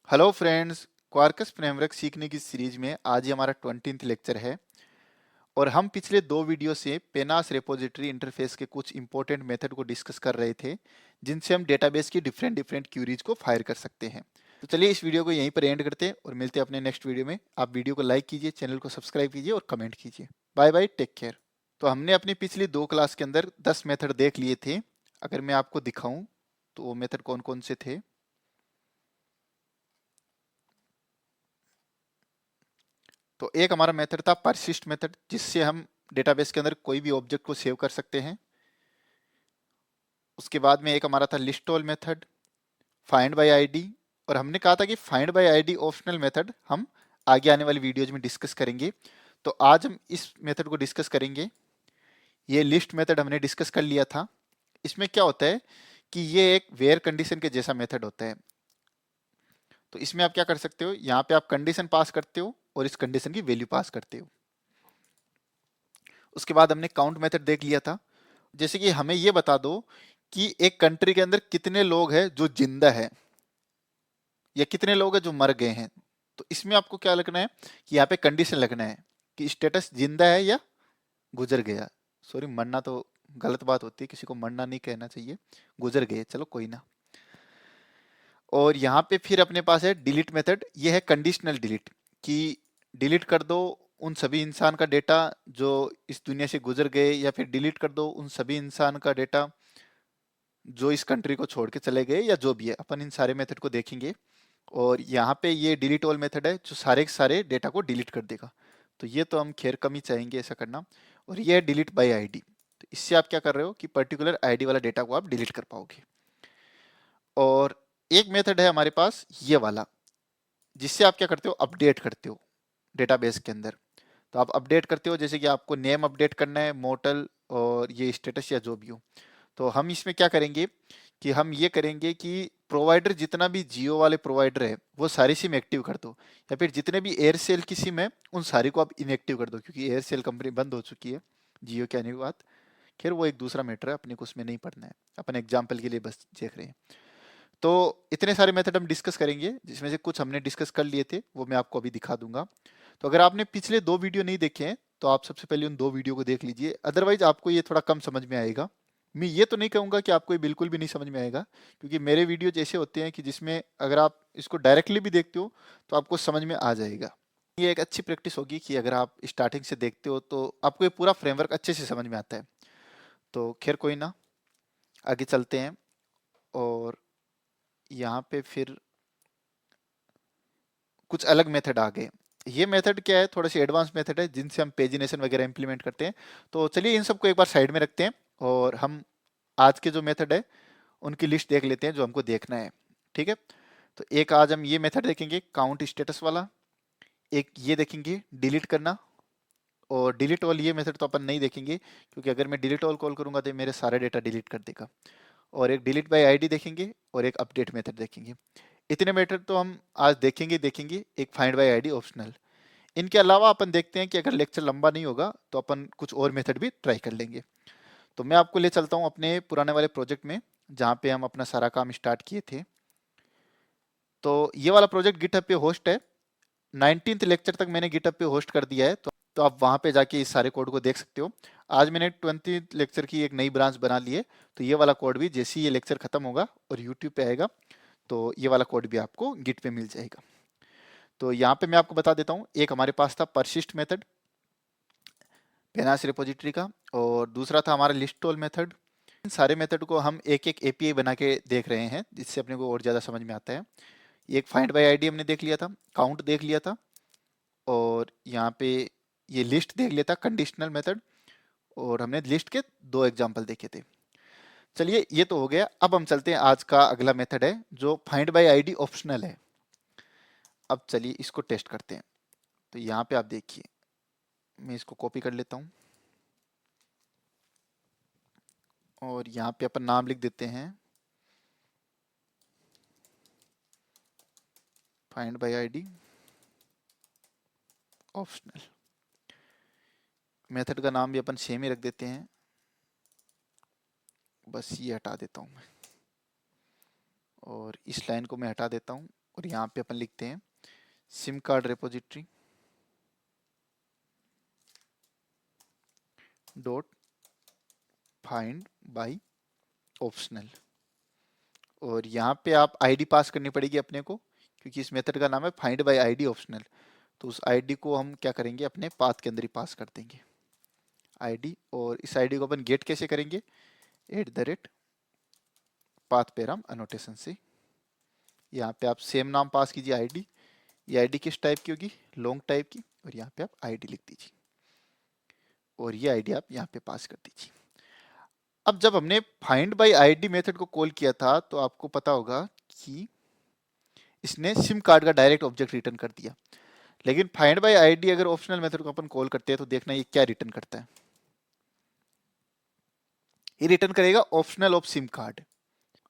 Hello friends, क्वार्कस framework सीखने की series में आज ही हमारा 20th लेक्चर है और हम पिछले दो वीडियो से पेनास रेपोजिटरी इंटरफेस के कुछ इंपॉर्टेंट मेथड को डिस्कस कर रहे थे जिनसे हम डेटाबेस की डिफरेंट डिफरेंट क्यूरीज को फायर कर सकते हैं। तो चलिए इस वीडियो को यहीं पर एंड करते हैं और मिलते हैं अपने नेक्स्ट वीडियो में। आप वीडियो को लाइक कीजिए, चैनल को सब्सक्राइब कीजिए और कमेंट कीजिए। Bye bye, take care. तो हमने अपनी पिछली दो क्लास के अंदर 10 मेथड देख लिए थे। अगर मैं आपको दिखाऊं तो वो मेथड कौन कौन से थे। तो एक हमारा मेथड था परसिस्ट मेथड, जिससे हम डेटाबेस के अंदर कोई भी ऑब्जेक्ट को सेव कर सकते हैं। उसके बाद में एक हमारा था list all method, find by ID, और हमने कहा था कि find by ID optional method हम आगे आने वाली वीडियोज में डिस्कस करेंगे। तो आज हम इस मेथड को डिस्कस करेंगे। ये लिस्ट मेथड हमने डिस्कस कर लिया था। इसमें क्या होता है कि ये एक वेयर कंडीशन के जैसा मेथड होता है। तो इसमें आप क्या कर सकते हो, यहाँ पे आप कंडीशन पास करते हो और इस कंडीशन की वैल्यू पास करते हो। उसके बाद हमने काउंट मेथड देख लिया था। जैसे कि हमें ये बता दो कि एक कंट्री के अंदर कितने लोग हैं जो जिंदा है या कितने लोग हैं जो मर गए हैं। तो इसमें आपको क्या लगना है कि यहाँ पे कंडीशन लगना है कि स्टेटस जिंदा है या गुजर गया। सॉरी, मरना तो गलत बात होती है, किसी को मरना नहीं कहना चाहिए, गुजर गए, चलो कोई ना। और यहाँ पे फिर अपने पास है डिलीट मेथड। ये है कंडीशनल डिलीट, कि डिलीट कर दो उन सभी इंसान का डेटा जो इस दुनिया से गुजर गए, या फिर डिलीट कर दो उन सभी इंसान का डेटा जो इस कंट्री को छोड़ के चले गए, या जो भी है। अपन इन सारे मेथड को देखेंगे। और यहाँ पे ये डिलीट ऑल मेथड है जो सारे के सारे डेटा को डिलीट कर देगा। तो ये तो हम खैर कम ही चाहेंगे ऐसा करना। और ये है डिलीट बाय आईडी। तो इससे आप क्या कर रहे हो कि पर्टिकुलर आईडी वाला डेटा को आप डिलीट कर पाओगे। और एक मेथड है हमारे पास ये वाला, जिससे आप क्या करते हो, अपडेट करते हो डेटाबेस के अंदर। तो आप अपडेट करते हो, जैसे कि आपको नेम अपडेट करना है, मोटल, और ये स्टेटस या जो भी हो। तो हम इसमें क्या करेंगे कि हम ये करेंगे कि प्रोवाइडर जितना भी जियो वाले प्रोवाइडर है वो सारी सिम एक्टिव कर दो, या फिर जितने भी एयरसेल की सिम है उन सारी को आप इनएक्टिव कर दो, क्योंकि एयरसेल कंपनी बंद हो चुकी है जियो के आने के बाद। खैर वो एक दूसरा मैटर है, अपने को उसमें नहीं पढ़ना है, अपन एग्जाम्पल के लिए बस देख रहे हैं। तो इतने सारे मेथड हम डिस्कस करेंगे, जिसमें से कुछ हमने डिस्कस कर लिए थे, वो मैं आपको अभी दिखा दूंगा। तो अगर आपने पिछले दो वीडियो नहीं देखे हैं तो आप सबसे पहले उन दो वीडियो को देख लीजिए, अदरवाइज आपको ये थोड़ा कम समझ में आएगा। मैं ये तो नहीं कहूँगा कि आपको ये बिल्कुल भी नहीं समझ में आएगा, क्योंकि मेरे वीडियो जैसे होते हैं कि जिसमें अगर आप इसको डायरेक्टली भी देखते हो तो आपको समझ में आ जाएगा। ये एक अच्छी प्रैक्टिस होगी कि अगर आप स्टार्टिंग से देखते हो तो आपको ये पूरा फ्रेमवर्क अच्छे से समझ में आता है। तो खैर कोई ना, आगे चलते हैं। और यहाँ पे फिर कुछ अलग मेथड आ गए। ये मेथड क्या है, थोड़ा सी एडवांस मेथड है जिनसे हम पेजिनेशन वगैरह इंप्लीमेंट करते हैं। तो चलिए इन सबको एक बार साइड में रखते हैं और हम आज के जो मेथड है उनकी लिस्ट देख लेते हैं जो हमको देखना है। ठीक है, तो एक आज हम ये मेथड देखेंगे काउंट स्टेटस वाला, एक ये देखेंगे डिलीट करना, और डिलीट ऑल ये मेथड तो अपन नहीं देखेंगे क्योंकि अगर मैं डिलीट ऑल कॉल करूंगा तो मेरे सारे डेटा डिलीट कर देगा। और एक डिलीट बाय आईडी देखेंगे और एक अपडेट मेथड देखेंगे। इतने मेथड तो हम आज देखेंगे, एक फाइंड बाय आईडी ऑप्शनल। इनके अलावा अपन देखते हैं कि अगर लेक्चर लंबा नहीं होगा तो अपन कुछ और मेथड भी ट्राई कर लेंगे। तो मैं आपको ले चलता हूँ अपने पुराने वाले प्रोजेक्ट में, जहाँ पे हम अपना सारा काम स्टार्ट किए थे। तो ये वाला प्रोजेक्ट गिटहब पे होस्ट है। 19th लेक्चर तक मैंने गिटहब पे होस्ट कर दिया है, तो आप वहाँ पे जाके इस सारे कोड को देख सकते हो। आज मैंने 20th लेक्चर की एक नई ब्रांच बना ली है, तो ये वाला कोड भी जैसे ही ये लेक्चर खत्म होगा और यूट्यूब पे आएगा तो ये वाला कोड भी आपको गिट पे मिल जाएगा। तो यहाँ पे मैं आपको बता देता हूँ, एक हमारे पास था परसिस्ट मेथड पेनास रिपोजिटरी का, और दूसरा था हमारा लिस्ट ऑल मेथड। इन सारे मेथड को हम एक एक एपीआई बना के देख रहे हैं, जिससे अपने को और ज़्यादा समझ में आता है। एक फाइंड बाय आईडी हमने देख लिया था, काउंट देख लिया था, और यहाँ पे ये लिस्ट देख लिया था कंडीशनल मेथड, और हमने लिस्ट के दो एग्जाम्पल देखे थे। चलिए ये तो हो गया। अब हम चलते हैं, आज का अगला मेथड है जो फाइंड बाय आईडी ऑप्शनल है। अब चलिए इसको टेस्ट करते हैं। तो यहाँ पे आप देखिए, मैं इसको कॉपी कर लेता हूँ और यहाँ पे अपन नाम लिख देते हैं find by ID optional. Method का नाम भी अपन सेम ही रख देते हैं, बस ये हटा देता हूँ मैं, और इस लाइन को मैं हटा देता हूँ और यहाँ पे अपन लिखते हैं SIM card repository dot find by optional. और यहाँ पे आप आईडी पास करनी पड़ेगी अपने को, क्योंकि इस मेथड का नाम है फाइंड बाय आईडी ऑप्शनल। तो उस आईडी को हम क्या करेंगे, अपने पाथ के अंदर ही पास कर देंगे आईडी। और इस आईडी को अपन गेट कैसे करेंगे, @ पाथ पैराम अनोटेशन से। यहाँ पे आप सेम नाम पास कीजिए आईडी। ये आईडी किस टाइप की होगी, लॉन्ग टाइप की। और यहाँ पे आप आईडी लिख दीजिए और ये आईडी आप यहाँ पे पास कर दीजिए। अब जब हमने फाइंड बाय आईडी मेथड को कॉल किया था तो आपको पता होगा कि इसने सिम कार्ड का डायरेक्ट ऑब्जेक्ट रिटर्न कर दिया। लेकिन फाइंड बाय आईडी अगर ऑप्शनल मेथड को अपन कॉल करते हैं तो देखना ये क्या रिटर्न करता है। ये रिटर्न करेगा ऑप्शनल ऑफ सिम कार्ड।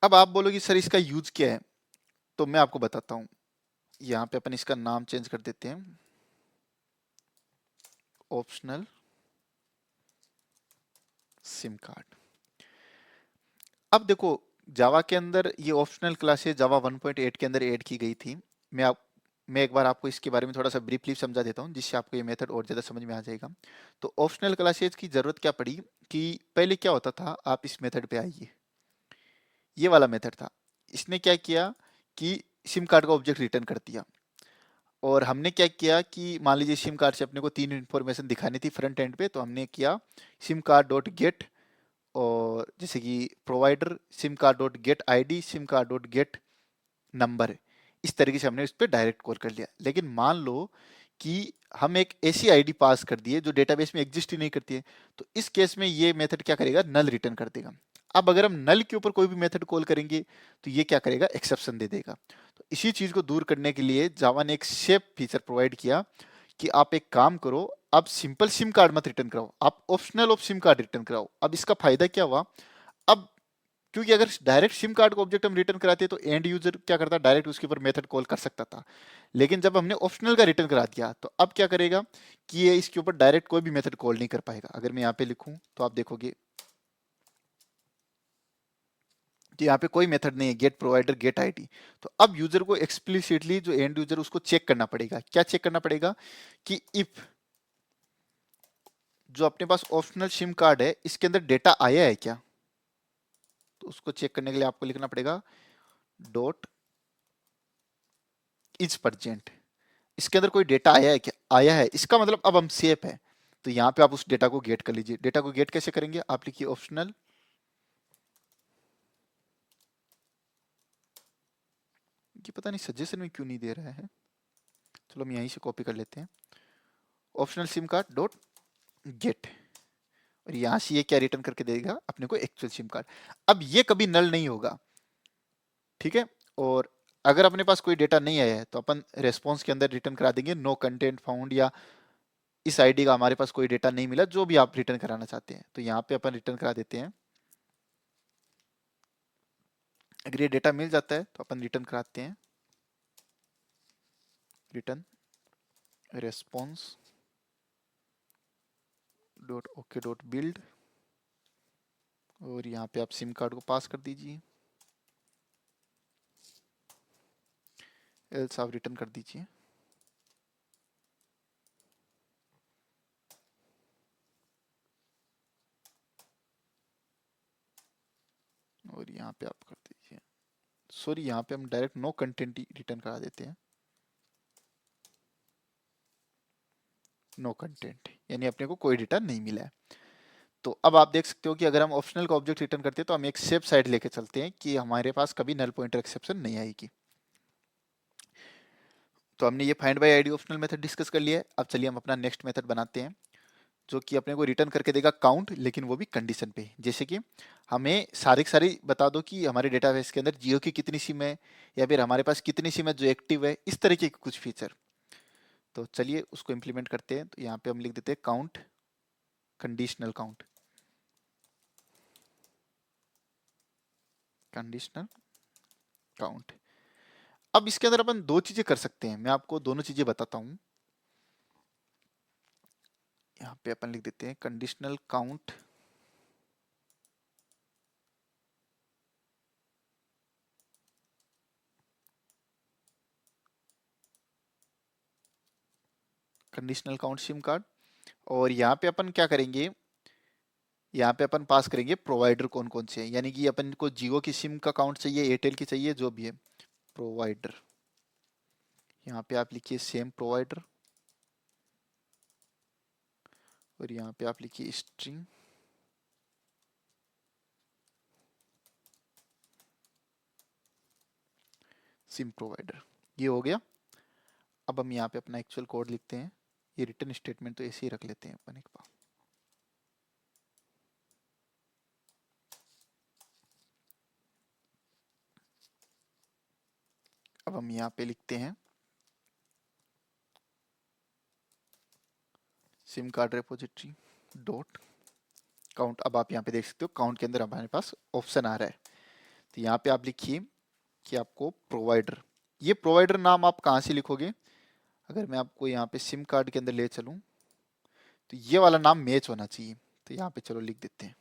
अब आप बोलोगे सर इसका यूज क्या है, तो मैं आपको बताता हूं। यहाँ पे अपन इसका नाम चेंज कर देते हैं, ऑप्शनल सिम कार्ड। अब देखो जावा के अंदर ये ऑप्शनल क्लासेस जावा 1.8 के अंदर ऐड की गई थी। मैं एक बार आपको इसके बारे में थोड़ा सा ब्रीफली समझा देता हूँ, जिससे आपको ये मेथड और ज़्यादा समझ में आ जाएगा। तो ऑप्शनल क्लासेज की ज़रूरत क्या पड़ी कि पहले क्या होता था, आप इस मेथड पे आइए, ये वाला मेथड था। इसने क्या किया कि सिम कार्ड का ऑब्जेक्ट रिटर्न कर दिया। और हमने क्या किया कि मान लीजिए सिम कार्ड से अपने को 3 इन्फॉर्मेशन दिखानी थी फ्रंट एंड पे, तो हमने किया सिम कार्ड डॉट गेट, और जैसे कि provider SIM card dot gate ID, SIM card dot gate number. इस तरीके से हमने इस पर डायरेक्ट कॉल कर लिया। लेकिन मान लो कि हम एक ऐसी आईडी पास कर दिए जो डेटाबेस में एग्जिस्ट ही नहीं करती है, तो इस केस में ये मेथड क्या करेगा, नल रिटर्न कर देगा। अब अगर हम नल के ऊपर कोई भी मेथड कॉल करेंगे तो ये क्या करेगा, एक्सेप्शन दे देगा। तो इसी चीज को दूर करने के लिए जावा ने एक शेप फीचर प्रोवाइड किया कि आप एक काम करो, आप सिंपल सिम कार्ड मत रिटर्न कराओ, आप optional of SIM card return कराओ। अब इसका फायदा क्या हुआ, अब क्योंकि अगर डायरेक्ट सिम कार्ड को ऑब्जेक्ट हम रिटर्न कराते तो एंड यूजर क्या करता, डायरेक्ट उसके ऊपर मेथड कॉल कर सकता था। लेकिन जब हमने ऑप्शनल का रिटर्न करा दिया तो अब क्या करेगा कि ये इसके ऊपर डायरेक्ट कोई भी मेथड कॉल नहीं कर पाएगा। अगर मैं यहाँ पे लिखूं तो आप देखोगे कि यहाँ पे कोई मेथड नहीं है, गेट प्रोवाइडर गेट आईडी। तो अब यूजर को एक्सप्लिसिटली जो एंड यूजर उसको चेक करना पड़ेगा। क्या चेक करना पड़ेगा कि इफ जो अपने पास ऑप्शनल सिम कार्ड है इसके अंदर डेटा आया है क्या। तो उसको चेक करने के लिए आपको लिखना पड़ेगा डॉट इज परजेंट, इसके अंदर कोई डेटा आया है क्या, आया है, इसका मतलब अब हम सेफ है। तो यहाँ पे आप उस डेटा को गेट कर लीजिए। डेटा को गेट कैसे करेंगे, आप लिखिए ऑप्शनल, ये पता नहीं सजेशन में क्यों नहीं दे रहा है, चलो हम यहीं से कॉपी कर लेते हैं, optional SIM card dot gate. और यहाँ से ये क्या रिटर्न करके देगा अपने को, एक्चुअल सिम कार्ड। अब ये कभी नल नहीं होगा, ठीक है। और अगर अपने पास कोई डेटा नहीं आया है तो अपन रेस्पॉन्स के अंदर रिटर्न करा देंगे नो कंटेंट फाउंड, या इस आईडी का हमारे पास कोई डेटा नहीं मिला, जो भी आप रिटर्न कराना चाहते हैं। तो यहाँ पे अपन रिटर्न करा देते हैं। अगर ये डेटा मिल जाता है तो अपन रिटर्न कराते हैं return response dot okay dot build, और यहाँ पे आप सिम कार्ड को पास कर दीजिए, एल्स आप रिटर्न कर दीजिए। और यहाँ पे आप कर दीजिए, सॉरी यहाँ पे हम डायरेक्ट नो कंटेंट रिटर्न करा देते हैं, नो कंटेंट, यानी अपने को कोई डेटा नहीं मिला है। तो अब आप देख सकते हो कि अगर हम ऑप्शनल का ऑब्जेक्ट रिटर्न करते हैं तो हम एक सेफ साइड लेके चलते हैं कि हमारे पास कभी नल पॉइंटर एक्सेप्शन नहीं आएगी। तो हमने ये find by ID optional method discuss कर लिया है। अब चलिए हम अपना नेक्स्ट मेथड बनाते हैं जो कि अपने को रिटर्न करके देगा काउंट, लेकिन वो भी कंडीशन पे। जैसे कि हमें सारी सारी बता दो कि हमारे डेटाबेस के अंदर जियो की कितनी सिम है, या फिर हमारे पास कितनी सिम है जो एक्टिव है, इस तरीके के कुछ फीचर। तो चलिए उसको इम्प्लीमेंट करते हैं। तो यहाँ पे हम लिख देते हैं count conditional count, conditional count. अब इसके अंदर अपन दो चीजें कर सकते हैं, मैं आपको दोनों चीजें बताता हूं। यहाँ पे अपन लिख देते हैं conditional count conditional count SIM card. और यहाँ पे अपन क्या करेंगे, यहाँ पे अपन पास करेंगे प्रोवाइडर कौन कौन से हैं, यानी कि अपन को जियो की सिम का काउंट चाहिए, एयरटेल की चाहिए, जो भी है प्रोवाइडर। यहाँ पे आप लिखिए सेम प्रोवाइडर और यहाँ पे आप लिखिए स्ट्रिंग सिम प्रोवाइडर। ये हो गया। अब हम यहाँ पे अपना एक्चुअल कोड लिखते हैं। ये रिटर्न स्टेटमेंट तो ऐसे ही रख लेते हैं अपन एक बार। अब हम यहाँ पे लिखते हैं SIM card repository dot count. अब आप यहाँ पे देख सकते हो काउंट के अंदर हमारे पास ऑप्शन आ रहा है। तो यहाँ पे आप लिखिए कि आपको प्रोवाइडर, ये प्रोवाइडर नाम आप कहाँ से लिखोगे, अगर मैं आपको यहाँ पे सिम कार्ड के अंदर ले चलूँ तो ये वाला नाम मैच होना चाहिए। तो यहाँ पे चलो लिख देते हैं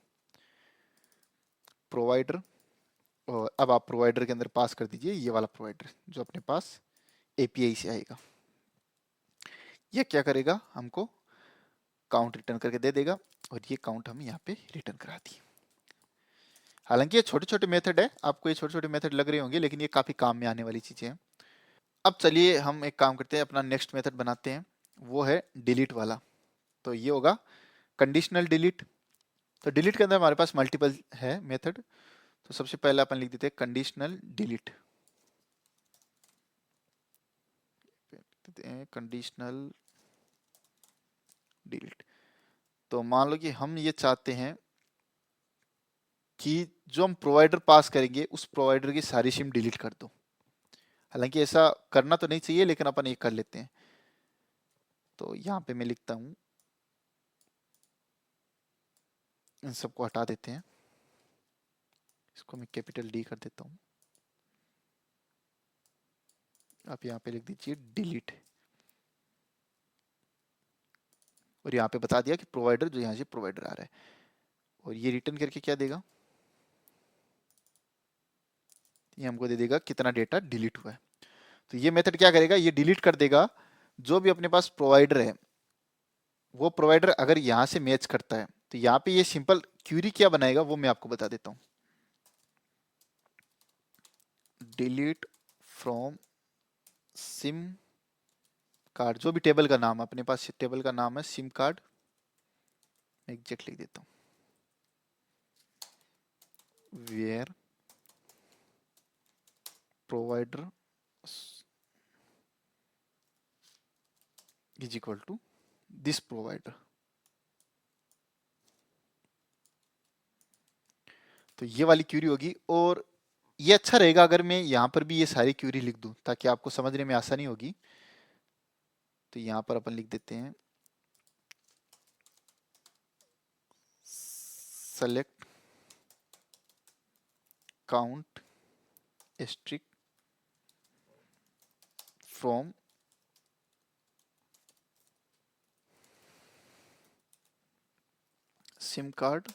प्रोवाइडर। और अब आप प्रोवाइडर के अंदर पास कर दीजिए ये वाला प्रोवाइडर जो अपने पास एपीआई से आएगा। ये क्या करेगा, हमको काउंट रिटर्न करके दे देगा और ये काउंट हम यहाँ पे रिटर्न करा दिए। हालांकि ये छोटे छोटे मेथड है, आपको ये छोटे छोटे मेथड लग रहे होंगे, लेकिन ये काफी काम में आने वाली चीजें हैं। अब चलिए हम एक काम करते हैं, अपना नेक्स्ट मेथड बनाते हैं, वो है डिलीट वाला। तो ये होगा कंडीशनल डिलीट। तो डिलीट के अंदर हमारे पास मल्टीपल है मेथड। तो सबसे पहले अपन लिख देते हैं कंडीशनल डिलीट, कंडीशनल डिलीट। तो मान लो कि हम ये चाहते हैं कि जो हम प्रोवाइडर पास करेंगे उस प्रोवाइडर की सारी सिम डिलीट कर दो। हालांकि ऐसा करना तो नहीं चाहिए, लेकिन अपन ये कर लेते हैं। तो यहाँ पे मैं लिखता हूँ, इन सबको हटा देते हैं, इसको मैं कैपिटल डी कर देता हूँ। आप यहाँ पे लिख दीजिए डिलीट और यहाँ पे बता दिया कि प्रोवाइडर, जो यहाँ से प्रोवाइडर आ रहा है। और ये रिटर्न करके क्या देगा, ये हमको दे देगा कितना डेटा डिलीट हुआ है। तो ये मेथड क्या करेगा, ये डिलीट कर देगा जो भी अपने पास प्रोवाइडर है। वो प्रोवाइडर अगर यहाँ से मैच करता है तो यहाँ पे ये सिंपल क्यूरी क्या बनाएगा वो मैं आपको बता देता हूँ। डिलीट फ्रॉम सिम कार्ड, जो भी टेबल का नाम अपने पास टेबल का नाम है सिम कार्ड, एग्जैक्ट लिख देता हूँ, where provider is equal to this provider. तो ये वाली क्यूरी होगी। और ये अच्छा रहेगा अगर मैं यहाँ पर भी ये सारी क्यूरी लिख दूं ताकि आपको समझने में आसानी होगी। तो यहाँ पर अपन लिख देते हैं select count strict from SIM card.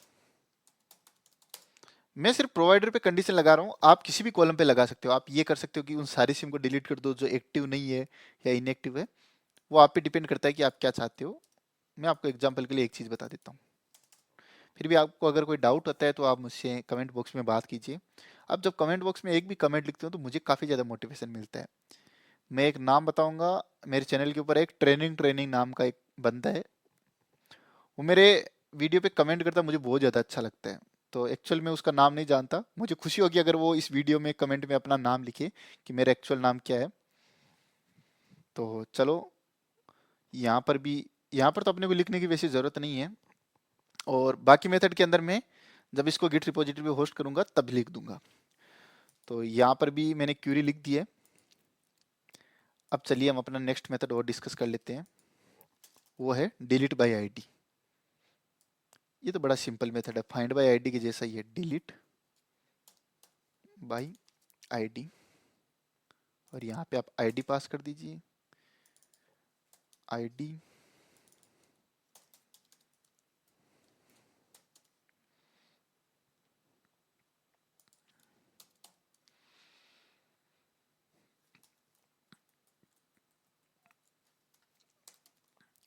मैं सिर्फ प्रोवाइडर पे कंडीशन लगा रहा हूँ, आप किसी भी कॉलम पे लगा सकते हो। आप ये कर सकते हो कि उन सारी सिम को डिलीट कर दो जो एक्टिव नहीं है या इनएक्टिव है, वो आप पे डिपेंड करता है कि आप क्या चाहते हो। मैं आपको एग्जांपल के लिए एक चीज़ बता देता हूँ, फिर भी आपको अगर कोई डाउट होता है तो आप मुझसे कमेंट बॉक्स में बात कीजिए। आप जब कमेंट बॉक्स में एक भी कमेंट लिखते हो तो मुझे काफ़ी ज़्यादा मोटिवेशन मिलता है। मैं एक नाम बताऊंगा, मेरे चैनल के ऊपर एक ट्रेनिंग ट्रेनिंग नाम का एक बंदा है, वो मेरे वीडियो पे कमेंट करता है, मुझे बहुत ज़्यादा अच्छा लगता है। तो एक्चुअल में उसका नाम नहीं जानता, मुझे खुशी होगी अगर वो इस वीडियो में कमेंट में अपना नाम लिखे कि मेरा एक्चुअल नाम क्या है। तो चलो यहाँ पर भी, यहाँ पर तो अपने को लिखने की वैसे ज़रूरत नहीं है। और बाकी मेथड के अंदर मैं जब इसको गिट रिपोजिटरी पे होस्ट करूँगा तब लिख दूंगा। तो यहाँ पर भी मैंने क्यूरी लिख दी है। अब चलिए हम अपना नेक्स्ट मेथड और डिस्कस कर लेते हैं, वो है डिलीट बाय आईडी। ये तो बड़ा सिंपल मेथड है, फाइंड बाय आईडी के जैसा ही है, डिलीट बाय आईडी। और यहाँ पे आप आईडी पास कर दीजिए, आईडी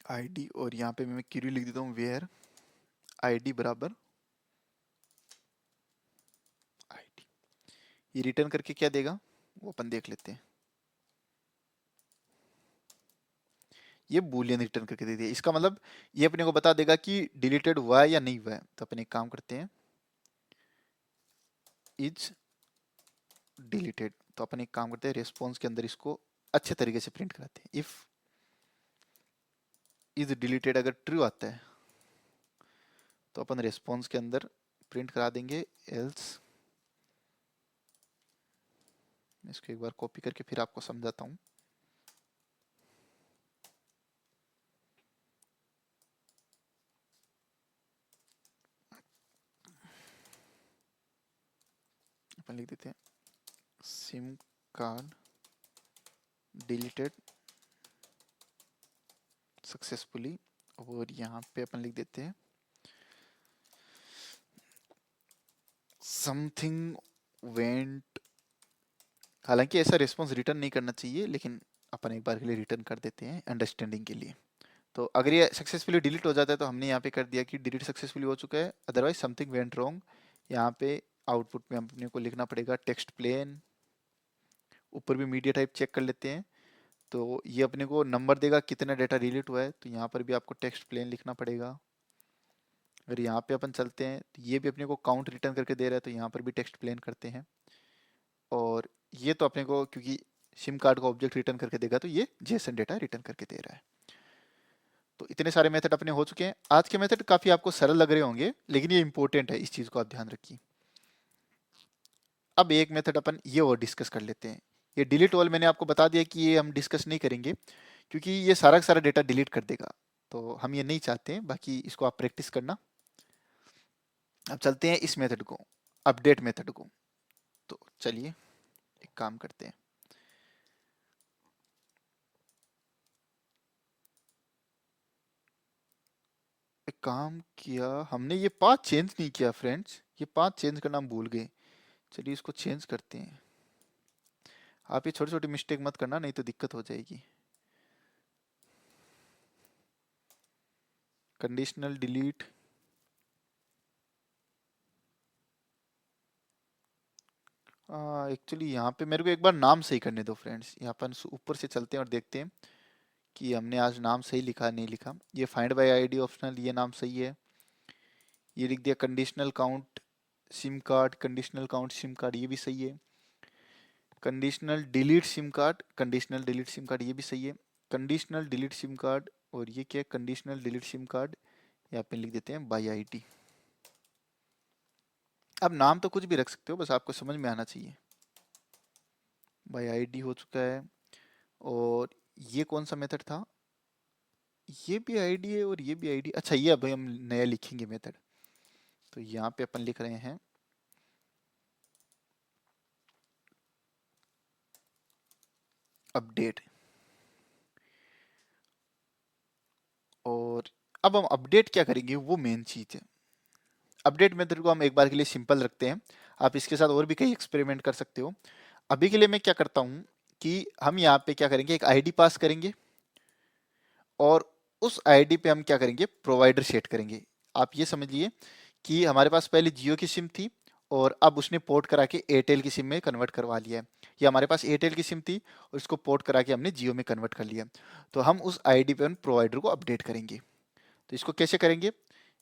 आईडी, और यहाँ पे मैं क्वेरी लिख देता हूँ वेयर आईडी बराबर आईडी। ये रिटर्न करके क्या देगा वो अपन देख लेते हैं। ये बूलियन रिटर्न करके दे दिया, इसका मतलब ये अपने को बता देगा कि डिलीटेड हुआ है या नहीं हुआ है। तो अपन एक काम करते हैं, इज डिलीटेड। तो अपन एक काम करते हैं, रेस्पॉन्स के अंदर इसको अच्छे तरीके से प्रिंट कराते हैं। इफ इज डिलीटेड अगर ट्रू आता है तो अपन रेस्पॉन्स के अंदर प्रिंट करा देंगे एल्स। इसको एक बार कॉपी करके फिर आपको समझाता हूँ। अपन लिख देते हैं सिम कार्ड डिलीटेड सक्सेसफुली, और यहाँ पे अपन लिख देते हैं समथिंग वेंट। हालांकि ऐसा रिस्पॉन्स रिटर्न नहीं करना चाहिए, लेकिन अपन एक बार के लिए रिटर्न कर देते हैं अंडरस्टैंडिंग के लिए। तो अगर ये सक्सेसफुली डिलीट हो जाता है तो हमने यहाँ पे कर दिया कि डिलीट सक्सेसफुली हो चुका है, अदरवाइज समथिंग वेंट रॉन्ग। यहाँ पे आउटपुट में अपने को लिखना पड़ेगा टेक्स्ट प्लेन। ऊपर भी मीडिया टाइप चेक कर लेते हैं, तो ये अपने को नंबर देगा कितना डेटा डिलीट हुआ है, तो यहाँ पर भी आपको टेक्स्ट प्लेन लिखना पड़ेगा। अगर यहाँ पे अपन चलते हैं तो ये भी अपने को काउंट रिटर्न करके दे रहा है, तो यहाँ पर भी टेक्स्ट प्लेन करते हैं। और ये तो अपने को क्योंकि सिम कार्ड का ऑब्जेक्ट रिटर्न करके देगा, तो ये जेसन डेटा रिटर्न करके दे रहा है। तो इतने सारे मेथड अपने हो चुके हैं। आज के मेथड काफी आपको सरल लग रहे होंगे, लेकिन ये इंपॉर्टेंट है, इस चीज को आप ध्यान रखिए। अब एक मेथड अपन ये और डिस्कस कर लेते हैं। ये डिलीट ऑल मैंने आपको बता दिया कि ये हम डिस्कस नहीं करेंगे, क्योंकि ये सारा का सारा डेटा डिलीट कर देगा, तो हम ये नहीं चाहते हैं। बाकी इसको आप प्रैक्टिस करना। अब चलते हैं इस मेथड को, अपडेट मेथड को। तो चलिए एक काम करते हैं, एक काम किया हमने, ये पाथ चेंज नहीं किया फ्रेंड्स, ये पाथ चेंज करना हम भूल गए। चलिए इसको चेंज करते हैं। आप ये छोटी छोटी मिस्टेक मत करना, नहीं तो दिक्कत हो जाएगी। कंडीशनल डिलीट, एक्चुअली यहाँ पे मेरे को एक बार नाम सही करने दो फ्रेंड्स। यहाँ पर ऊपर से चलते हैं और देखते हैं कि हमने आज नाम सही लिखा नहीं लिखा। ये फाइंड बाय आईडी ऑप्शनल, ये नाम सही है। ये लिख दिया conditional count SIM card, conditional count SIM card, ये भी सही है। Conditional delete SIM card, conditional delete SIM card, ये भी सही है। कंडीशनल डिलीट सिम कार्ड, और ये क्या है कंडीशनल डिलीट सिम कार्ड, यहाँ पे लिख देते हैं बाय आईडी। अब नाम तो कुछ भी रख सकते हो, बस आपको समझ में आना चाहिए। बाय आईडी हो चुका है। और ये कौन सा मेथड था, ये भी आईडी है और ये भी आईडी। अच्छा ये अभी हम नया लिखेंगे मेथड, तो यहाँ पे अपन लिख रहे हैं अपडेट। और अब हम अपडेट क्या करेंगे, वो मेन चीज है। अपडेट मेथड को हम एक बार के लिए सिंपल रखते हैं, आप इसके साथ और भी कई एक्सपेरिमेंट कर सकते हो। अभी के लिए मैं क्या करता हूँ कि हम यहाँ पे क्या करेंगे, एक आईडी पास करेंगे, और उस आईडी पे हम क्या करेंगे, प्रोवाइडर सेट करेंगे। आप ये समझिए कि हमारे पास पहले जियो की सिम थी, और अब उसने पोर्ट करा के एयरटेल की सिम में कन्वर्ट करवा लिया है। या हमारे पास एयरटेल की सिम थी और इसको पोर्ट करा के हमने जियो में कन्वर्ट कर लिया। तो हम उस आईडी पे उन प्रोवाइडर को अपडेट करेंगे। तो इसको कैसे करेंगे,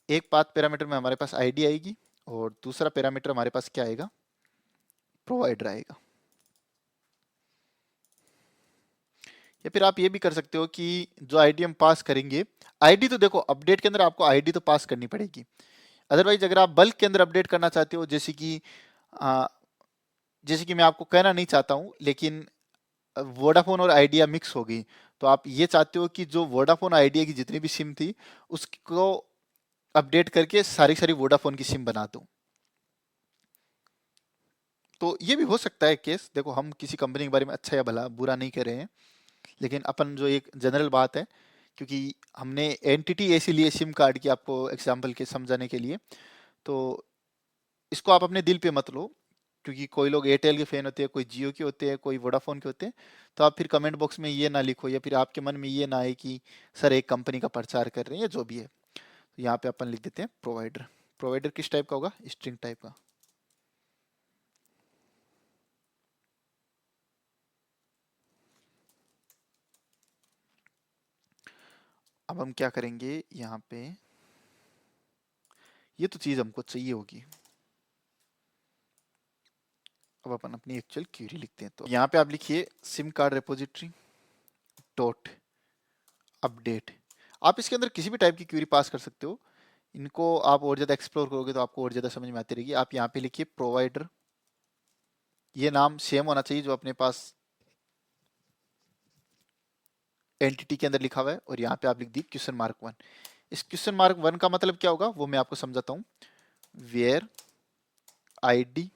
एक पाथ पैरामीटर में हमारे पास आईडी आएगी, और दूसरा पैरामीटर हमारे पास क्या आएगा, प्रोवाइडर आएगा। या फिर आप ये भी कर सकते हो कि जो आईडी हम पास करेंगे, आईडी तो देखो अपडेट के अंदर आपको आईडी तो पास करनी पड़ेगी। अदरवाइज अगर आप बल्क के अंदर अपडेट करना चाहते हो, आ, जैसे कि मैं आपको कहना नहीं चाहता हूं, लेकिन वोडाफोन और आइडिया मिक्स हो गई, तो आप ये चाहते हो कि जो वोडाफोन आइडिया की जितनी भी सिम थी उसको अपडेट करके सारी सारी वोडाफोन की सिम बना दो। तो ये भी हो सकता है केस। देखो हम किसी कंपनी के बारे में अच्छा या भला बुरा नहीं कर रहे हैं, लेकिन अपन जो एक जनरल बात है, क्योंकि हमने एंटिटी ऐसी ली है सिम कार्ड की, आपको एग्जांपल के समझाने के लिए, तो इसको आप अपने दिल पे मत लो क्योंकि कोई लोग एयरटेल के फैन होते हैं, कोई जियो के होते हैं, कोई वोडाफोन के होते हैं। तो आप फिर कमेंट बॉक्स में ये ना लिखो, या फिर आपके मन में ये ना आए कि सर एक कंपनी का प्रचार कर रहे हैं, या जो भी है। तो यहाँ पे अपन लिख देते हैं प्रोवाइडर। प्रोवाइडर किस टाइप का होगा? स्ट्रिंग टाइप का। अब हम क्या करेंगे यहाँ पे, ये तो चीज़ हमको चाहिए होगी। अब अपन अपनी एक्चुअल क्यूरी लिखते हैं। तो यहाँ पे आप लिखिए SIM card repository dot update. आप इसके अंदर किसी भी टाइप की क्यूरी पास कर सकते हो। इनको आप और ज़्यादा एक्सप्लोर करोगे तो आपको और ज़्यादा समझ में आती रहेगी। आप यहाँ पे लिखिए प्रोवाइडर, ये नाम सेम होना चाहिए जो अपने पास एंटिटी के अंदर लिखा हुआ है, और यहाँ पे आप लिख दी क्वेश्चन मार्क 1। इस क्वेश्चन मार्क 1 का मतलब क्या होगा वो मैं आपको समझाता हूँ। वेयर आईडी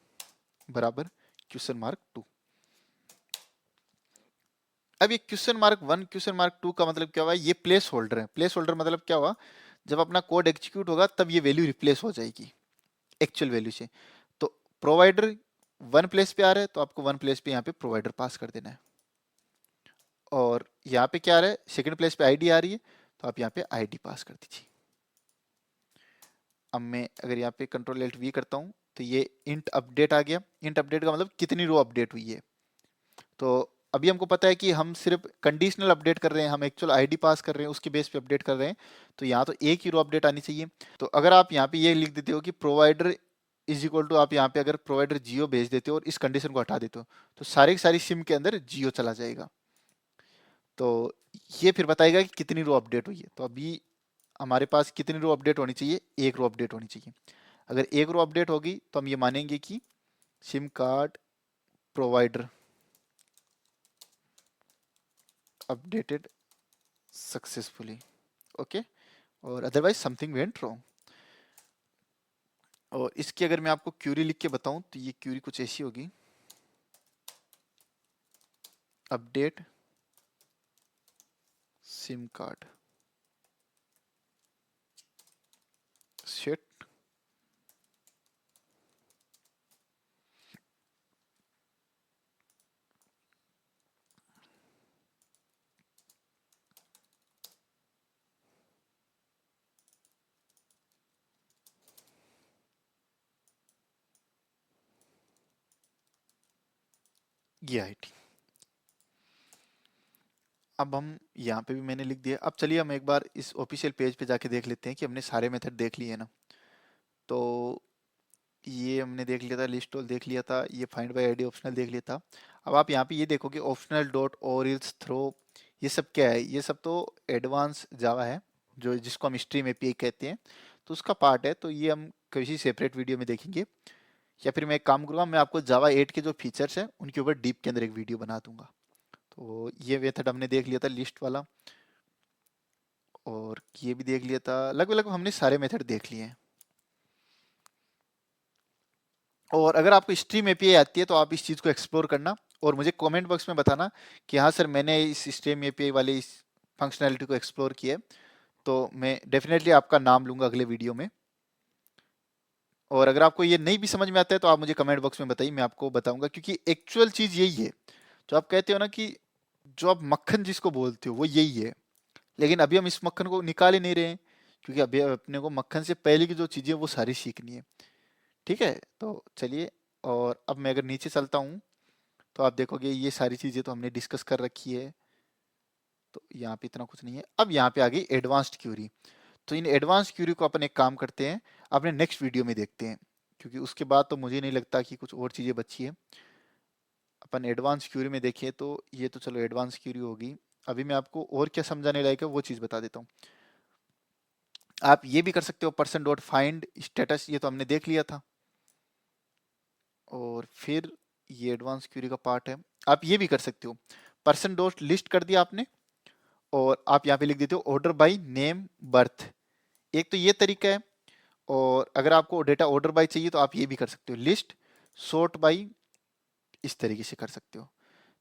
बराबर क्वेश्चन मार्क 2। अब ये क्वेश्चन मार्क 1 क्वेश्चन मार्क 2 का मतलब क्या हुआ? ये प्लेस होल्डर है। प्लेस होल्डर मतलब क्या हुआ? जब अपना कोड एग्जीक्यूट होगा तब ये वैल्यू रिप्लेस हो जाएगी एक्चुअल वैल्यू से। तो प्रोवाइडर 1 प्लेस पे आ रहा है तो आपको 1 प्लेस पे यहाँ पे प्रोवाइडर पास कर देना है। और यहाँ पे क्या आ रहा है? सेकंड प्लेस पे आईडी आ रही है तो आप यहाँ पे आईडी पास कर दीजिए। अब मैं अगर यहाँ पे कंट्रोल एल्ट वी करता हूँ तो ये इंट अपडेट आ गया। इंट अपडेट का मतलब कितनी रो अपडेट हुई है। तो अभी हमको पता है कि हम सिर्फ कंडीशनल अपडेट कर रहे हैं, हम एक्चुअल आईडी पास कर रहे हैं, उसके बेस पे अपडेट कर रहे हैं। तो यहाँ तो एक ही रो अपडेट आनी चाहिए। तो अगर आप यहाँ पे ये लिख देते हो कि प्रोवाइडर इज इक्वल टू, आप यहाँ पे अगर प्रोवाइडर जियो भेज देते हो और इस कंडीशन को हटा देते हो तो सारी की सारी सिम के अंदर जियो चला जाएगा। तो ये फिर बताएगा कि कितनी रो अपडेट हुई है। तो अभी हमारे पास कितनी रो अपडेट होनी चाहिए? एक रो अपडेट होनी चाहिए। अगर एक रो अपडेट होगी तो हम ये मानेंगे कि SIM card provider updated successfully, okay. और अदरवाइज समथिंग वेंट रॉन्ग। और इसकी अगर मैं आपको क्यूरी लिख के बताऊं तो ये क्यूरी कुछ ऐसी होगी, अपडेट सिम कार्ड सेट ये आईडी। अब हम यहाँ पे भी मैंने लिख दिया। अब चलिए हम एक बार इस ऑफिशियल पेज पे जाके देख लेते हैं कि हमने सारे मेथड देख लिए ना। तो ये हमने देख लिया था, लिस्ट ऑल देख लिया था, ये फाइंड बाय आईडी ऑप्शनल देख लिया था। अब आप यहाँ पे ये देखोगे ऑप्शनल डॉट ओरिल्स थ्रो, ये सब क्या है? ये सब तो एडवांस जावा है, जो जिसको हम स्ट्रीम एपीआई कहते हैं, तो उसका पार्ट है। तो ये हम किसी सेपरेट वीडियो में देखेंगे, या फिर मैं एक काम करूँगा, मैं आपको जावा 8 के जो फीचर्स हैं उनके ऊपर डीप के अंदर एक वीडियो बना दूंगा। तो ये मेथड हमने देख लिया था लिस्ट वाला, और ये भी देख लिया था। लगभग लगभग हमने सारे मेथड देख लिए हैं। और अगर आपको स्ट्रीम एपीआई आती है तो आप इस चीज़ को एक्सप्लोर करना और मुझे कमेंट बॉक्स में बताना कि हाँ सर मैंने इस स्ट्रीम एपीआई वाले इस फंक्शनैलिटी को एक्सप्लोर किया है। तो मैं डेफिनेटली आपका नाम लूंगा अगले वीडियो में। और अगर आपको ये नहीं भी समझ में आता है तो आप मुझे कमेंट बॉक्स में बताइए, मैं आपको बताऊंगा। क्योंकि एक्चुअल चीज़ यही है जो आप कहते हो ना, कि जो आप मक्खन जिसको बोलते हो वो यही है। लेकिन अभी हम इस मक्खन को निकाल ही नहीं रहे हैं, क्योंकि अभी अपने को मक्खन से पहले की जो चीज़ें वो सारी सीखनी है। ठीक है, तो चलिए। और अब मैं अगर नीचे चलता हूँ तो आप देखोगे ये सारी चीज़ें तो हमने डिस्कस कर रखी है। तो यहाँ पे इतना कुछ नहीं है। अब यहाँ पे आ गई एडवांस्ड क्यूरी। तो इन एडवांस क्यूरी को अपन एक काम करते हैं, अपने नेक्स्ट वीडियो में देखते हैं, क्योंकि उसके बाद तो मुझे नहीं लगता कि कुछ और चीज़ें बची है। अपन एडवांस क्यूरी में देखें तो ये तो चलो एडवांस क्यूरी होगी। अभी मैं आपको और क्या समझाने लायक है वो चीज़ बता देता हूँ। आप ये भी कर सकते हो पर्सन डॉट फाइंड स्टेटस, ये तो हमने देख लिया था। और फिर ये एडवांस क्यूरी का पार्ट है। आप ये भी कर सकते हो, पर्सन डॉट लिस्ट कर दिया आपने, और आप यहाँ पे लिख देते हो ऑर्डर बाय नेम बर्थ। एक तो ये तरीका है। और अगर आपको डेटा ऑर्डर बाय चाहिए तो आप ये भी कर सकते हो, लिस्ट सॉर्ट बाय, इस तरीके से कर सकते हो।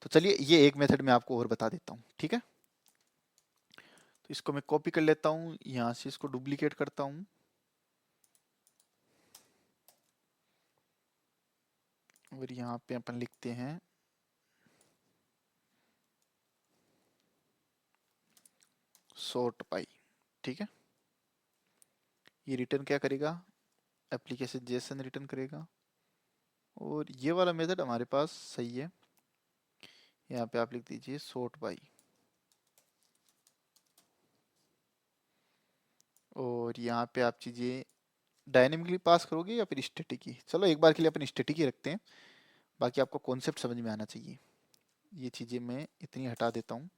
तो चलिए ये एक मेथड मैं आपको और बता देता हूँ, ठीक है। तो इसको मैं कॉपी कर लेता हूँ, यहाँ से इसको डुप्लीकेट करता हूँ, और यहाँ पे अपन लिखते हैं sort by। ठीक है, ये रिटर्न क्या करेगा, एप्लीकेशन जेसन रिटर्न करेगा। और ये वाला मेथड हमारे पास सही है। यहाँ पे आप लिख दीजिए sort by। और यहाँ पे आप चीजें डायनेमिकली पास करोगे या फिर स्टैटिक ही, चलो एक बार के लिए अपन स्टैटिक ही रखते हैं, बाकी आपको कॉन्सेप्ट समझ में आना चाहिए। ये चीजें मैं इतनी हटा देता हूँ।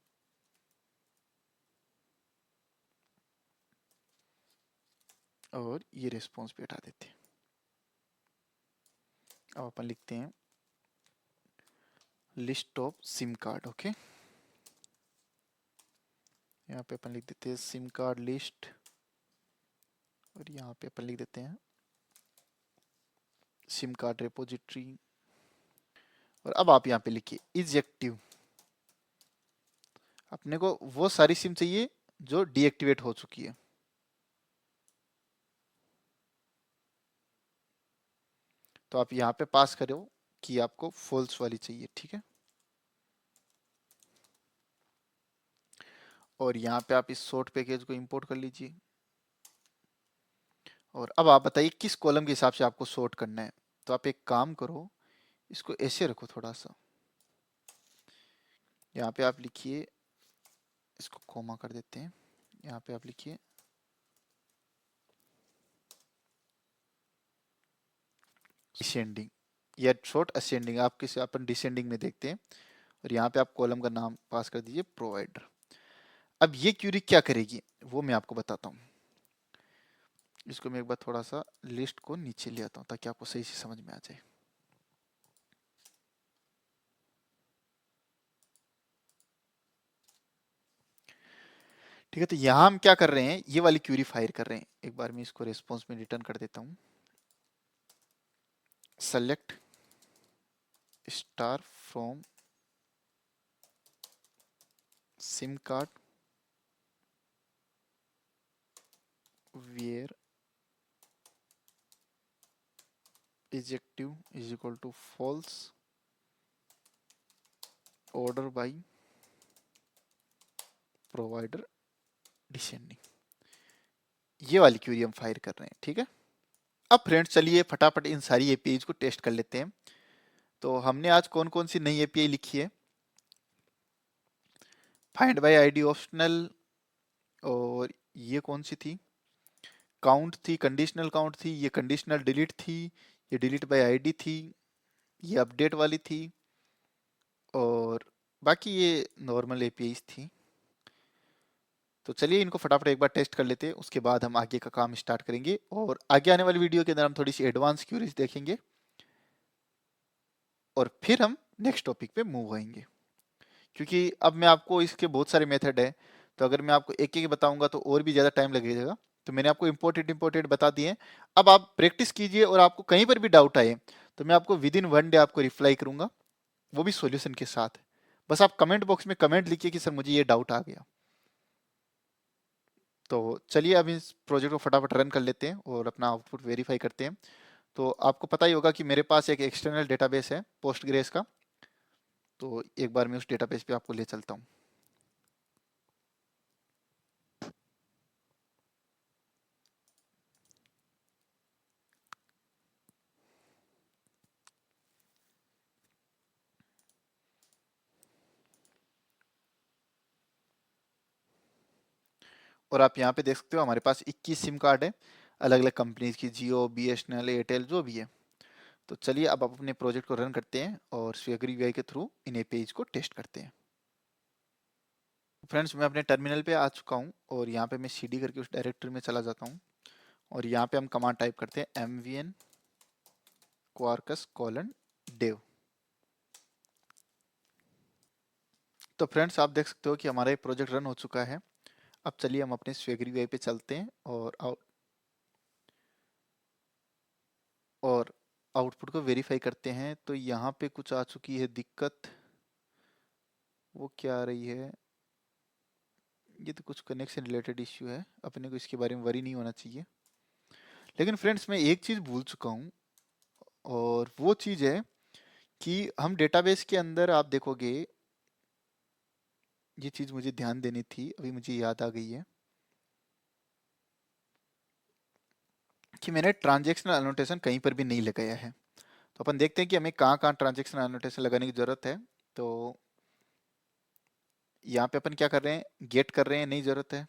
और ये रिस्पॉन्स भी हटा देते हैं। अब अपन लिखते हैं list of SIM card. Okay, यहाँ पे अपन लिख देते हैं सिम कार्ड लिस्ट। और यहाँ पे अपन लिख देते हैं सिम कार्ड रिपोजिटरी। और अब आप यहाँ पे लिखिए इज एक्टिव। अपने को वो सारी सिम चाहिए जो डीएक्टिवेट हो चुकी है। तो आप यहाँ पे पास करो कि आपको फॉल्स वाली चाहिए। ठीक है, और यहाँ पे आप इस सॉर्ट पैकेज को इंपोर्ट कर लीजिए। और अब आप बताइए किस कॉलम के हिसाब से आपको सॉर्ट करना है। तो आप एक काम करो, इसको ऐसे रखो थोड़ा सा, यहाँ पे आप लिखिए, इसको कोमा कर देते हैं, यहाँ पे आप लिखिए डिसेंडिंग या शॉर्ट असेंडिंग, आप किसे अपन डिसेंडिंग में देखते हैं। और यहाँ पे आप कॉलम का नाम पास कर दीजिए प्रोवाइडर। अब ये क्यूरी क्या करेगी वो मैं आपको बताता हूँ। इसको मैं एक बार थोड़ा सा लिस्ट को नीचे ले आता हूँ ताकि आपको सही से समझ में आ जाए। ठीक है, तो यहाँ हम क्या कर रहे हैं, ये वाली क्यूरी फायर कर रहे हैं। एक बार मैं इसको रेस्पॉन्स में रिटर्न कर देता हूँ। Select star from SIM card where ejective is equal to false order by provider descending। ये वाली क्यूरी हम फायर कर रहे हैं। ठीक है, अब फ्रेंड्स चलिए फटाफट इन सारी एपीआई को टेस्ट कर लेते हैं। तो हमने आज कौन कौन सी नई एपीआई लिखी है। फाइंड बाय आईडी ऑप्शनल, और ये कौन सी थी, काउंट थी, कंडीशनल काउंट थी, ये कंडीशनल डिलीट थी, ये डिलीट बाय आईडी थी, ये अपडेट वाली थी, और बाकी ये नॉर्मल एपीआई थी। तो चलिए इनको फटाफट एक बार टेस्ट कर लेते हैं, उसके बाद हम आगे का काम स्टार्ट करेंगे। और आगे आने वाली वीडियो के अंदर हम थोड़ी सी एडवांस क्यूरीज देखेंगे और फिर हम नेक्स्ट टॉपिक पे मूव होएंगे। क्योंकि अब मैं आपको इसके बहुत सारे मेथड है, तो अगर मैं आपको एक एक बताऊंगा तो और भी ज़्यादा टाइम लगेगा। तो मैंने आपको इंपॉर्टेंट बता दिए हैं। अब आप प्रैक्टिस कीजिए और आपको कहीं पर भी डाउट आए तो मैं आपको विद इन 1 डे आपको रिप्लाई करूंगा, वो भी सॉल्यूशन के साथ। बस आप कमेंट बॉक्स में कमेंट लिखिए कि सर मुझे ये डाउट आ गया। तो चलिए अब इस प्रोजेक्ट को फटाफट रन कर लेते हैं और अपना आउटपुट वेरीफाई करते हैं। तो आपको पता ही होगा कि मेरे पास एक एक्सटर्नल डेटाबेस है पोस्टग्रेस का। तो एक बार मैं उस डेटाबेस पे आपको ले चलता हूँ। और आप यहाँ पे देख सकते हो हमारे पास 21 सिम कार्ड है, अलग अलग कंपनीज की, जियो, बीएसएनएल, एयरटेल, जो भी है। तो चलिए अब आप अपने प्रोजेक्ट को रन करते हैं और स्वेगरी वीआई के थ्रू इन एपीआईज को टेस्ट करते हैं। फ्रेंड्स मैं अपने टर्मिनल पे आ चुका हूँ और यहाँ पे मैं cd करके उस डायरेक्टरी में चला जाता हूँ। और यहाँ पे हम कमांड टाइप करते हैं mvn quarkus:dev। तो फ्रेंड्स आप देख सकते हो कि हमारा ये प्रोजेक्ट रन हो चुका है। अब चलिए हम अपने स्वेगरी वीआई पे चलते हैं और आउटपुट को वेरीफाई करते हैं। तो यहाँ पे कुछ आ चुकी है दिक्कत, वो क्या आ रही है, ये तो कुछ कनेक्शन रिलेटेड इश्यू है, अपने को इसके बारे में वरी नहीं होना चाहिए। लेकिन फ्रेंड्स मैं एक चीज़ भूल चुका हूँ और वो चीज़ है कि हम डेटाबेस के अंदर आप देखोगे, ये चीज मुझे ध्यान देनी थी, अभी मुझे याद आ गई है कि मैंने ट्रांजेक्शनल एनोटेशन कहीं पर भी नहीं लगाया है। तो अपन देखते हैं कि हमें कहाँ कहाँ ट्रांजेक्शनल एनोटेशन लगाने की जरूरत है। तो यहाँ पे अपन क्या कर रहे हैं, गेट कर रहे हैं, नहीं जरूरत है।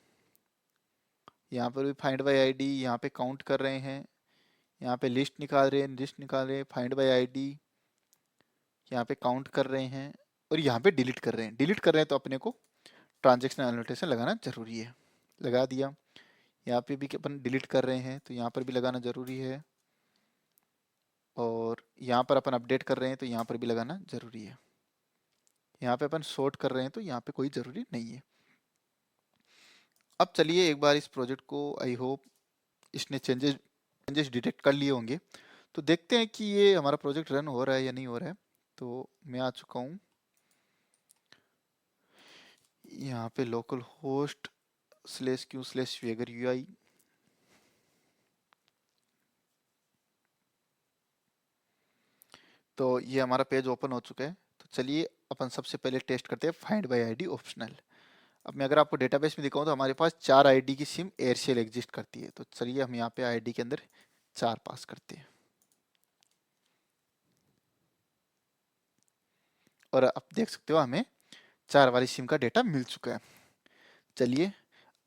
यहाँ पर भी फाइंड बाय आईडी, यहाँ पे काउंट कर रहे हैं, यहाँ पे लिस्ट निकाल रहे हैं, लिस्ट निकाल रहे हैं, फाइंड बाय आईडी, यहाँ पे काउंट कर रहे हैं, और यहाँ पे डिलीट कर रहे हैं। डिलीट कर रहे हैं तो अपने को ट्रांजेक्शनल एनोटेशन लगाना जरूरी है, लगा दिया। यहाँ पे भी अपन डिलीट कर रहे हैं तो यहाँ पर भी लगाना जरूरी है, और यहाँ पर अपन अपडेट कर रहे हैं तो यहाँ पर भी लगाना जरूरी है। यहाँ पे अपन सॉर्ट कर रहे हैं तो यहाँ पे कोई जरूरी नहीं है। अब चलिए एक बार इस प्रोजेक्ट को, आई होप इसने चेंजेस डिटेक्ट कर लिए होंगे, तो देखते हैं कि ये हमारा प्रोजेक्ट रन हो रहा है या नहीं हो रहा है। तो मैं आ चुका हूँ यहाँ पे लोकल होस्ट /q/swagger UI। तो ये हमारा पेज ओपन हो चुका है। तो चलिए अपन सबसे पहले टेस्ट करते हैं फाइंड बाय आईडी ऑप्शनल। अब मैं अगर आपको डेटाबेस में दिखाऊं तो हमारे पास 4 आईडी की सिम एयरसेल एग्जिस्ट करती है। तो चलिए हम यहाँ पे आईडी के अंदर 4 पास करते हैं, और आप देख सकते हो हमें 4 वाली सिम का डेटा मिल चुका है। चलिए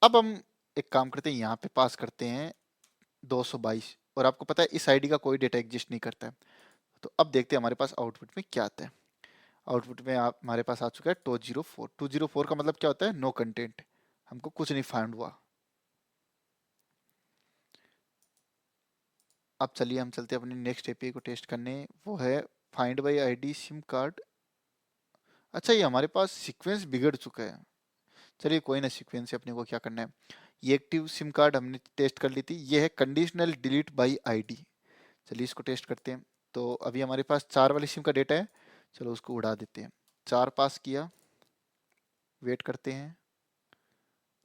अब हम एक काम करते हैं, यहाँ पे पास करते हैं 222, और आपको पता है इस आईडी का कोई डेटा एग्जिस्ट नहीं करता है। तो अब देखते हैं हमारे पास आउटपुट में क्या आता है। आउटपुट में आप हमारे पास आ चुका है 204। 204 का मतलब क्या होता है, नो कंटेंट, हमको कुछ नहीं फाइंड हुआ। अब चलिए हम चलते हैं अपनी नेक्स्ट एपीआई को टेस्ट करने, वो है find by ID SIM card. अच्छा, ये हमारे पास सीक्वेंस बिगड़ चुका है। चलिए कोई ना, सीक्वेंस से अपने को क्या करना है। ये एक्टिव सिम कार्ड हमने टेस्ट कर ली थी, ये है कंडीशनल डिलीट बाय आईडी। चलिए इसको टेस्ट करते हैं। तो अभी हमारे पास 4 वाली सिम का डेटा है, चलो उसको उड़ा देते हैं। 4 पास किया, वेट करते हैं,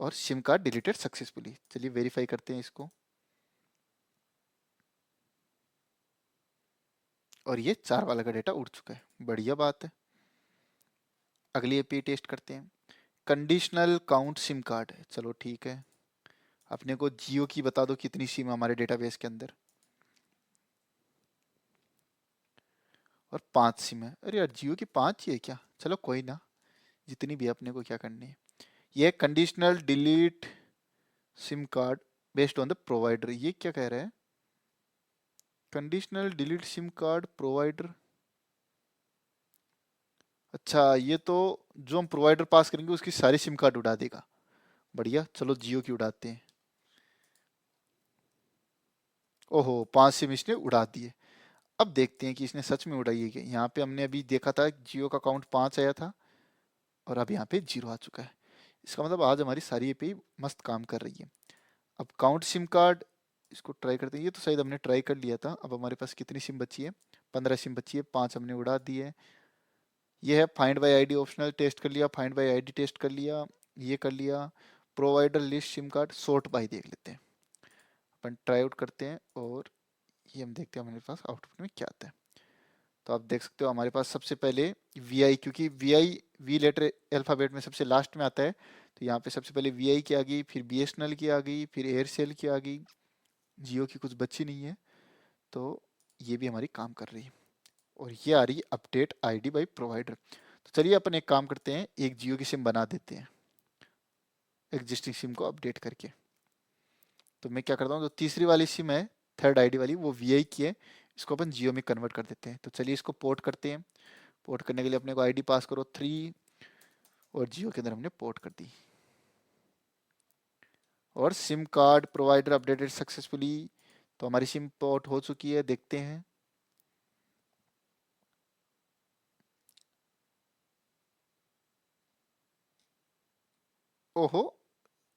और सिम कार्ड डिलीटेड सक्सेसफुली। चलिए वेरीफाई करते हैं इसको, और ये 4 वाला का डेटा उड़ चुका है, बढ़िया बात है। अगली एपीआई टेस्ट करते हैं, कंडीशनल काउंट सिम कार्ड है। चलो ठीक है, अपने को जियो की बता दो कितनी सिम है हमारे डेटाबेस के अंदर, और 5 सिम है। अरे यार, जियो की 5 ही है क्या, चलो कोई ना, जितनी भी है अपने को क्या करनी है। ये conditional delete SIM card based on the provider, ये क्या कह रहा है, conditional delete SIM card provider. अच्छा, ये तो जो हम प्रोवाइडर पास करेंगे उसकी सारी सिम कार्ड उड़ा देगा। बढ़िया, चलो जियो की उड़ाते हैं। ओहो, 5 सिम इसने उड़ा दिए। अब देखते हैं कि इसने सच में उड़ाई है क्या। यहाँ पे हमने अभी देखा था जियो का काउंट 5 आया था, और अब यहाँ पे 0 आ चुका है। इसका मतलब आज हमारी सारी एपीआई मस्त काम कर रही है। अब काउंट सिम कार्ड, इसको ट्राई करते हैं। ये तो शायद हमने ट्राई कर लिया था। अब हमारे पास कितनी सिम बची है, 15 सिम बची है, 5 हमने उड़ा दी है। ये है find by ID optional, test कर लिया, फाइंड बाय आईडी टेस्ट कर लिया, ये कर लिया। Provider list SIM card sort by देख लेते हैं, अपन ट्राई आउट करते हैं, और ये हम देखते हैं हमारे पास आउटपुट में क्या आता है। तो आप देख सकते हो हमारे पास सबसे पहले वी, क्योंकि वी लेटर अल्फाबेट में सबसे लास्ट में आता है, तो यहाँ पे सबसे पहले वी की आ गई, फिर BSNL की आ गई, फिर एयरसेल की आ गई, जियो की कुछ बची नहीं है। तो ये भी हमारी काम कर रही है, और ये आ रही है अपडेट आईडी बाय प्रोवाइडर। तो चलिए अपन एक काम करते हैं, एक जियो की सिम बना देते हैं एग्जिस्टिंग सिम को अपडेट करके। तो मैं क्या करता हूँ, जो तीसरी वाली सिम है, थर्ड आईडी वाली, वो वी की है, इसको अपन जियो में कन्वर्ट कर देते हैं। तो चलिए इसको पोर्ट करते हैं। पोर्ट करने के लिए अपने को आईडी पास करो 3, और जियो के अंदर हमने पोर्ट कर दी, और SIM card provider updated successfully. तो हमारी सिम पोर्ट हो चुकी है, देखते हैं। ओहो,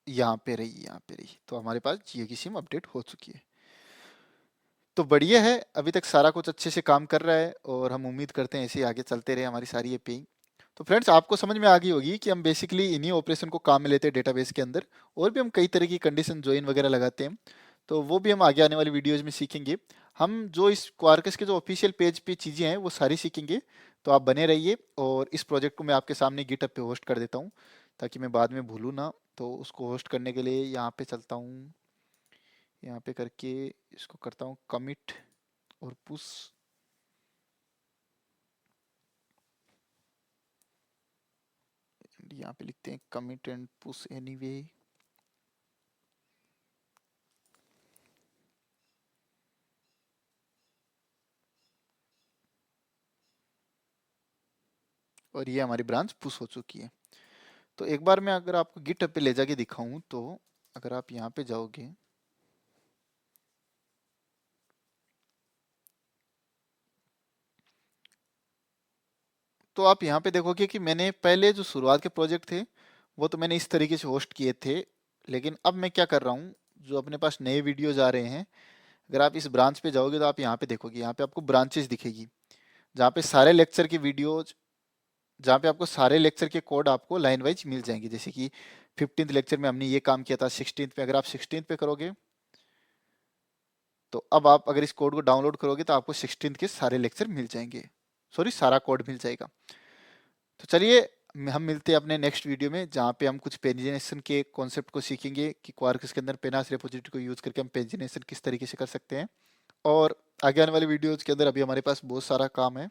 यहाँ पे रही, यहाँ पे रही। तो हमारे पास जियो की सिम अपडेट हो चुकी है। तो बढ़िया है, अभी तक सारा कुछ अच्छे से काम कर रहा है, और हम उम्मीद करते हैं ऐसे ही आगे चलते रहे हमारी सारी एपीआई। तो फ्रेंड्स, आपको समझ में आ गई होगी कि हम बेसिकली इन्हीं ऑपरेशन को काम में लेते हैं डेटाबेस के अंदर, और भी हम कई तरह की कंडीशन ज्वाइन वगैरह लगाते हैं। तो वो भी हम आगे आने वाली वीडियोज में सीखेंगे। हम जो इस क्वार्कस के जो ऑफिशियल पेज पे चीज़ें हैं वो सारी सीखेंगे। तो आप बने रहिए, और इस प्रोजेक्ट को मैं आपके सामने गिटहब पे होस्ट कर देता हूँ ताकि मैं बाद में भूलूँ ना। तो उसको होस्ट करने के लिए यहाँ पे चलता हूँ, यहाँ पे करके इसको करता हूँ कमिट और पुश। यहाँ पे लिखते हैं कमिट एंड पुश एनीवे। और ये हमारी ब्रांच पुश हो चुकी है। तो एक बार मैं अगर आपको गिटहब पे ले जाके दिखाऊं, तो अगर आप यहाँ पे जाओगे तो आप यहाँ पे देखोगे कि मैंने पहले जो शुरुआत के प्रोजेक्ट थे वो तो मैंने इस तरीके से होस्ट किए थे। लेकिन अब मैं क्या कर रहा हूँ, जो अपने पास नए वीडियोज आ रहे हैं, अगर आप इस ब्रांच पे जाओगे तो आप यहाँ पे देखोगे, यहाँ पे आपको ब्रांचेस दिखेगी जहाँ पे सारे लेक्चर की वीडियोज, जहाँ पे आपको सारे लेक्चर के कोड आपको लाइन वाइज मिल जाएंगे। जैसे कि 15th लेक्चर में हमने ये काम किया था, 16th पे, अगर आप 16th पे करोगे तो अब आप अगर इस कोड को डाउनलोड करोगे तो आपको 16th के सारे लेक्चर मिल जाएंगे, सॉरी सारा कोड मिल जाएगा। तो चलिए हम मिलते हैं अपने नेक्स्ट वीडियो में, जहाँ पे हम कुछ पेजिनेशन के कॉन्सेप्ट को सीखेंगे कि क्वार्कस के अंदर पेनास रेपोजिटरी को यूज करके हम पेजिनेशन किस तरीके से कर सकते हैं। और आगे आने वाले वीडियोज के अंदर अभी हमारे पास बहुत सारा काम है।